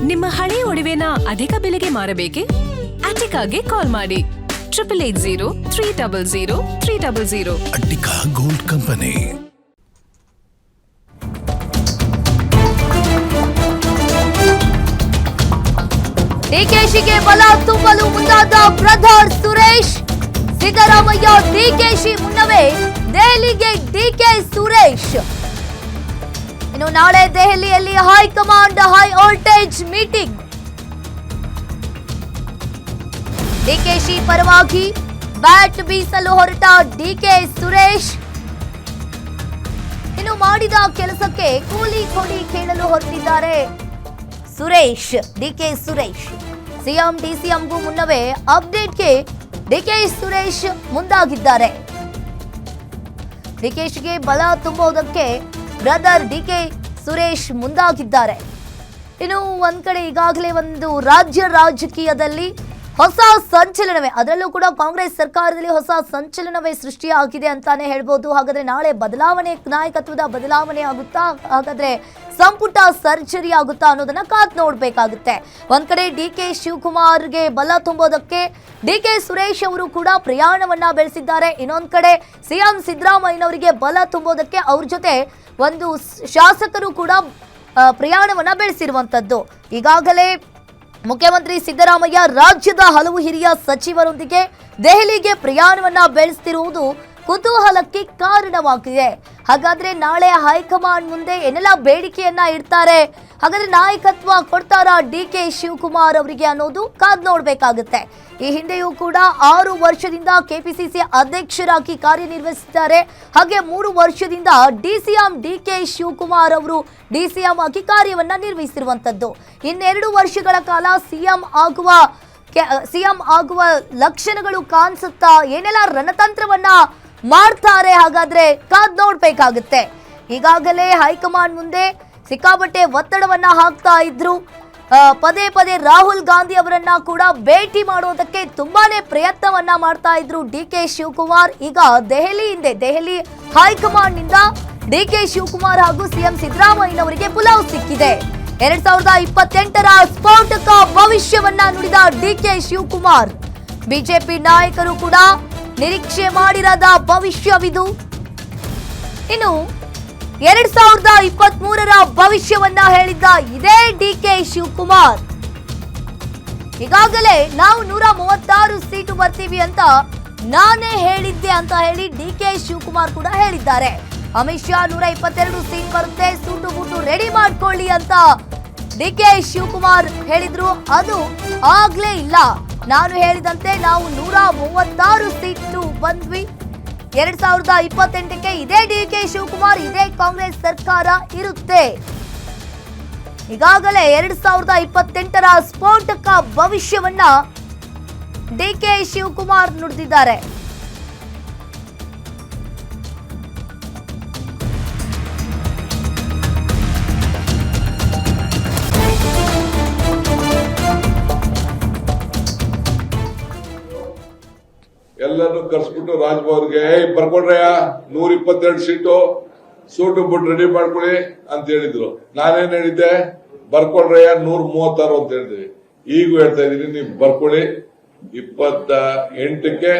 ನಿಮ್ಮ ಹಳೆಯ ಒಡವೆನ ಅಧಿಕ ಬೆಲೆಗೆ ಮಾರಬೇಕೆ? ಅಟಿಕಾಗೆ ಕಾಲ್ ಮಾಡಿ 8880 ಅಟಿಕಾ ಗೋಲ್ಡ್ ಕಂಪನಿ. ಡಿಕೆಶಿಗೆ ಬಲ ತುಂಬಲು ಮುಂದಾದ ಬ್ರದರ್ ಸುರೇಶ್. ಸಿದ್ದರಾಮಯ್ಯ ಡಿಕೆಶಿ ಮುನ್ನವೇ ದೆಹಲಿಗೆ ಡಿಕೆ ಸುರೇಶ್. ಇನ್ನು ನಾಳೆ ದೆಹಲಿಯಲ್ಲಿ high command high voltage meeting. DKShi ಪರವಾಗಿ ಬ್ಯಾಟ್ ಬೀಸಲು ಹೊರಟ ಡಿಕೆ ಸುರೇಶ್. ಇನ್ನು ಮಾಡಿದ ಕೆಲಸಕ್ಕೆ ಕೂಲಿ ಕೊಡಿ ಕೇಳಲು ಹೊರಟಿದ್ದಾರೆ ಸುರೇಶ್, ಡಿಕೆ ಸುರೇಶ್. ಸಿಎಂ ಡಿಸಿಎಂಗೂ ಮುನ್ನವೇ ಅಪ್ಡೇಟ್ಗೆ ಡಿಕೆ ಸುರೇಶ್ ಮುಂದಾಗಿದ್ದಾರೆ. ಡಿಕೆಶಿಗೆ ಬಲ ತುಂಬುವುದಕ್ಕೆ ಬ್ರದರ್ ಡಿಕೆ ಸುರೇಶ್ ಮುಂದಾಗಿದ್ದಾರೆ. ಇನ್ನು ಒಂದ್ ಕಡೆ ಈಗಾಗಲೇ ಒಂದು ರಾಜ್ಯ ರಾಜಕೀಯದಲ್ಲಿ ಹೊಸ ಸಂಚಲನವೇ, ಅದರಲ್ಲೂ ಕೂಡ ಕಾಂಗ್ರೆಸ್ ಸರ್ಕಾರದಲ್ಲಿ ಹೊಸ ಸಂಚಲನವೇ ಸೃಷ್ಟಿಯಾಗಿದೆ ಅಂತಾನೆ ಹೇಳ್ಬೋದು. ಹಾಗಾದ್ರೆ ನಾಳೆ ಬದಲಾವಣೆ, ನಾಯಕತ್ವದ ಬದಲಾವಣೆ ಆಗುತ್ತಾ, ಹಾಗಾದ್ರೆ ಸಂಪುಟ ಸರ್ಜರಿ ಆಗುತ್ತಾ ಅನ್ನೋದನ್ನ ಕಾದ್ ನೋಡ್ಬೇಕಾಗುತ್ತೆ. ಒಂದ್ ಕಡೆ ಡಿಕೆ ಶಿವಕುಮಾರ್ಗೆ ಬಲ ತುಂಬೋದಕ್ಕೆ ಡಿಕೆ ಸುರೇಶ್ ಅವರು ಕೂಡ ಪ್ರಯಾಣವನ್ನ ಬೆಳೆಸಿದ್ದಾರೆ. ಇನ್ನೊಂದ್ ಕಡೆ ಸಿಎಂ ಸಿದ್ದರಾಮಯ್ಯನವರಿಗೆ ಬಲ ತುಂಬೋದಕ್ಕೆ ಅವ್ರ ಜೊತೆ ಒಂದು ಶಾಸಕರು ಕೂಡ ಪ್ರಯಾಣವನ್ನ ಬೆಳೆಸಿರುವಂತದ್ದು. ಈಗಾಗಲೇ ಮುಖ್ಯಮಂತ್ರಿ ಸಿದ್ದರಾಮಯ್ಯ ರಾಜ್ಯದ ಹಲವು ಹಿರಿಯ ಸಚಿವರೊಂದಿಗೆ ದೆಹಲಿಗೆ ಪ್ರಯಾಣವನ್ನ ಬೆಳೆಸ್ತಿರುವುದು ಕುತೂಹಲಕ್ಕೆ ಕಾರಣವಾಗಿದೆ. ಹಾಗಾದ್ರೆ ನಾಳೆ ಹೈಕಮಾಂಡ್ ಮುಂದೆ ಏನೆಲ್ಲ ಬೇಡಿಕೆಯನ್ನ ಇಡ್ತಾರೆ, ಹಾಗಾದ್ರೆ ನಾಯಕತ್ವ ಕೊಡ್ತಾರಾ ಡಿಕೆ ಶಿವಕುಮಾರ್ ಅವರಿಗೆ ಅನ್ನೋದು ಕಾದ್ ನೋಡ್ಬೇಕಾಗುತ್ತೆ. ಈ ಹಿಂದೆಯೂ ಕೂಡ 6 ವರ್ಷದಿಂದ ಕೆಪಿಸಿಸಿ ಅಧ್ಯಕ್ಷರಾಗಿ ಕಾರ್ಯನಿರ್ವಹಿಸಿದ್ದಾರೆ. ಹಾಗೆ 3 ವರ್ಷದಿಂದ ಡಿಸಿಎಂ ಡಿಕೆ ಶಿವಕುಮಾರ್ ಅವರು ಡಿಸಿಎಂ ಆಗಿ ಕಾರ್ಯವನ್ನ ನಿರ್ವಹಿಸಿರುವಂತದ್ದು. 2 ವರ್ಷಗಳ ಕಾಲ ಸಿಎಂ ಆಗುವ ಲಕ್ಷಣಗಳು ಕಾಣಿಸುತ್ತಾ, ಏನೆಲ್ಲ ರಣತಂತ್ರವನ್ನ ಮಾಡ್ತಾರೆ ಹಾಗಾದ್ರೆ ಕಾದ್ ನೋಡ್ಬೇಕಾಗುತ್ತೆ. ಈಗಾಗಲೇ ಹೈಕಮಾಂಡ್ ಮುಂದೆ ಸಿಕ್ಕಾಪಟ್ಟೆ ಒತ್ತಡವನ್ನ ಹಾಕ್ತಾ ಇದ್ರು. ಪದೇ ಪದೇ ರಾಹುಲ್ ಗಾಂಧಿ ಅವರನ್ನ ಕೂಡ ಭೇಟಿ ಮಾಡೋದಕ್ಕೆ ತುಂಬಾನೇ ಪ್ರಯತ್ನವನ್ನ ಮಾಡ್ತಾ ಇದ್ರು ಡಿಕೆ ಶಿವಕುಮಾರ್. ಈಗ ದೆಹಲಿ ಹೈಕಮಾಂಡ್ ನಿಂದ ಡಿಕೆ ಶಿವಕುಮಾರ್ ಹಾಗೂ ಸಿಎಂ ಸಿದ್ದರಾಮಯ್ಯನವರಿಗೆ ಬುಲಾವ್ ಸಿಕ್ಕಿದೆ. 2028ರ ಸ್ಫೋಟಕ ಭವಿಷ್ಯವನ್ನ ನುಡಿದ ಡಿಕೆ ಶಿವಕುಮಾರ್. ಬಿಜೆಪಿ ನಾಯಕರು ಕೂಡ ನಿರೀಕ್ಷೆ ಮಾಡಿರದ ಭವಿಷ್ಯವಿದು. ಇನ್ನು 2023ರ ಭವಿಷ್ಯವನ್ನ ಹೇಳಿದ್ದ ಇದೇ ಡಿಕೆ ಶಿವಕುಮಾರ್. ಈಗಾಗಲೇ ನಾವು 136 ಸೀಟು ಬರ್ತೀವಿ ಅಂತ ನಾನೇ ಹೇಳಿದ್ದೆ ಅಂತ ಹೇಳಿ ಡಿಕೆ ಶಿವಕುಮಾರ್ ಕೂಡ ಹೇಳಿದ್ದಾರೆ. ಅಮಿತ್ ಶಾ 122 ಸೀಟ್ ಬರುತ್ತೆ, ಸೂಟು ಬೂಟು ರೆಡಿ ಮಾಡ್ಕೊಳ್ಳಿ ಅಂತ ಡಿಕೆ ಶಿವಕುಮಾರ್ ಹೇಳಿದ್ರು. ಅದು ಆಗ್ಲೇ ಇಲ್ಲ. ನಾನು ಹೇಳಿದಂತೆ ನಾವು 136 ಸೀಟು ಬಂದ್ವಿ. 2028ಕ್ಕೆ ಇದೇ ಡಿಕೆ ಶಿವಕುಮಾರ್, ಇದೇ ಕಾಂಗ್ರೆಸ್ ಸರ್ಕಾರ ಇರುತ್ತೆ. ಈಗಾಗಲೇ 2028ರ ಸ್ಫೋಟಕ ಭವಿಷ್ಯವನ್ನ ಡಿಕೆ ಶಿವಕುಮಾರ್ ನುಡಿದಿದ್ದಾರೆ. ಎಲ್ಲರೂ ಕರ್ಸ್ಬಿಟ್ಟು ರಾಜ್ಭವನ್ಗೆ ಬರ್ಕೊಡ್ರಯ್ಯ 122 ಸೀಟು, ಸೂಟು ಬಿಟ್ಟು ರೆಡಿ ಮಾಡ್ಕೊಳ್ಳಿ ಅಂತ ಹೇಳಿದ್ರು. ನಾನೇನ್ ಹೇಳಿದ್ದೆ, ಬರ್ಕೊಡ್ರಯ್ಯ 136 ಅಂತ ಹೇಳಿದ್ವಿ. ಈಗೂ ಹೇಳ್ತಾ ಇದೀನಿ, ನೀವು ಬರ್ಕೊಳ್ಳಿ. 28ಕ್ಕೆ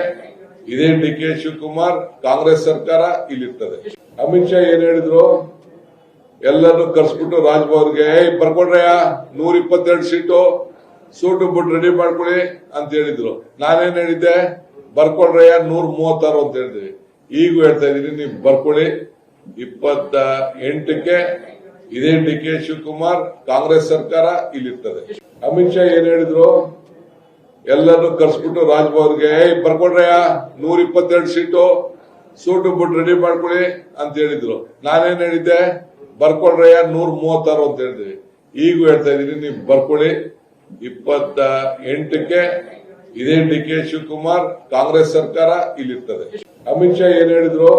ಇದೇ ಡಿಕೆ ಶಿವಕುಮಾರ್ ಕಾಂಗ್ರೆಸ್ ಸರ್ಕಾರ ಇಲ್ಲಿರ್ತದೆ. ಅಮಿತ್ ಶಾ ಏನ್ ಹೇಳಿದ್ರು, ಎಲ್ಲರೂ ಕರ್ಸ್ಬಿಟ್ಟು ರಾಜ್ಭವನ್ಗೆ ಬರ್ಕೊಡ್ರಯ್ಯ 122 ಸೀಟು, ಸೂಟು ಬಿಟ್ಟು ರೆಡಿ ಮಾಡ್ಕೊಳ್ಳಿ ಅಂತ ಹೇಳಿದ್ರು. ನಾನೇನ್ ಹೇಳಿದ್ದೆ, ಬರ್ಕೊಡ್ರಯ್ಯ 136 ಅಂತ ಹೇಳಿದ್ವಿ. ಈಗೂ ಹೇಳ್ತಾ ಇದೀನಿ, ನೀವು ಬರ್ಕೊಳ್ಳಿ. 28ಕ್ಕೆ ಇದೇ ಡಿಕೆ ಶಿವಕುಮಾರ್ ಕಾಂಗ್ರೆಸ್ ಸರ್ಕಾರ ಇಲ್ಲಿರ್ತದೆ. ಅಮಿತ್ ಶಾ ಏನ್ ಹೇಳಿದ್ರು, ಎಲ್ಲರೂ ಕರ್ಸ್ಬಿಟ್ಟು ರಾಜ್ಭವನ್ಗೆ ಬರ್ಕೊಡ್ರಯ್ಯ 122 ಸೀಟು, ಸೂಟು ಬಿಟ್ಟು ರೆಡಿ ಮಾಡ್ಕೊಳ್ಳಿ ಅಂತ ಹೇಳಿದ್ರು. ನಾನೇನ್ ಹೇಳಿದ್ದೆ, ಬರ್ಕೊಡ್ರಯ್ಯ 136 ಅಂತ ಹೇಳಿದ್ವಿ. ಈಗೂ ಹೇಳ್ತಾ ಇದೀನಿ, ನೀವು ಬರ್ಕೊಳ್ಳಿ. 28ಕ್ಕೆ ಇದೇ ಡಿಕೆ ಶಿವಕುಮಾರ್ ಕಾಂಗ್ರೆಸ್ ಸರ್ಕಾರ ಇಲ್ಲಿರ್ತದೆ. ಅಮಿತ್ ಶಾ ಏನ್ ಹೇಳಿದ್ರು,